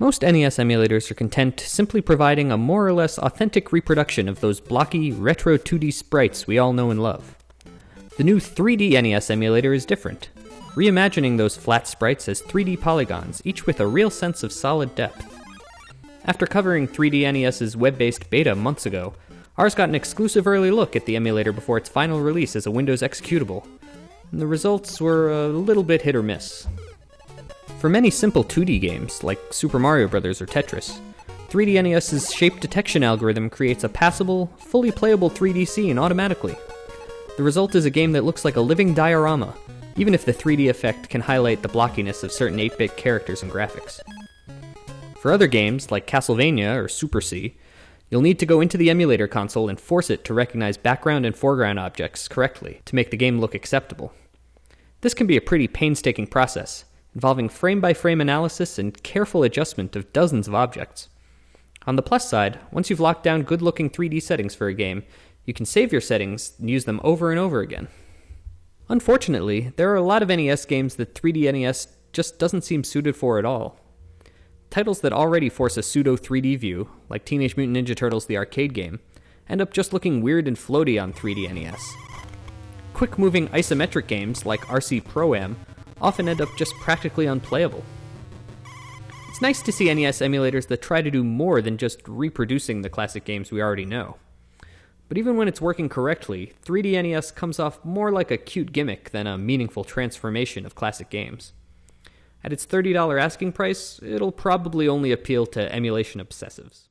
Most NES emulators are content simply providing a more or less authentic reproduction of those blocky, retro 2D sprites we all know and love. The new 3D NES emulator is different, reimagining those flat sprites as 3D polygons, each with a real sense of solid depth. After covering 3D NES's web-based beta months ago, Ars got an exclusive early look at the emulator before its final release as a Windows executable, and the results were a little bit hit or miss. For many simple 2D games, like Super Mario Bros. Or Tetris, 3D NES's shape detection algorithm creates a passable, fully playable 3D scene automatically. The result is a game that looks like a living diorama, even if the 3D effect can highlight the blockiness of certain 8-bit characters and graphics. For other games, like Castlevania or Super C, you'll need to go into the emulator console and force it to recognize background and foreground objects correctly to make the game look acceptable. This can be a pretty painstaking process, involving frame-by-frame analysis and careful adjustment of dozens of objects. On the plus side, once you've locked down good-looking 3D settings for a game, you can save your settings and use them over and over again. Unfortunately, there are a lot of NES games that 3D NES just doesn't seem suited for at all. Titles that already force a pseudo-3D view, like Teenage Mutant Ninja Turtles the arcade game, end up just looking weird and floaty on 3D NES. Quick-moving isometric games like RC Pro-Am often end up just practically unplayable. It's nice to see NES emulators that try to do more than just reproducing the classic games we already know. But even when it's working correctly, 3D NES comes off more like a cute gimmick than a meaningful transformation of classic games. At its $30 asking price, it'll probably only appeal to emulation obsessives.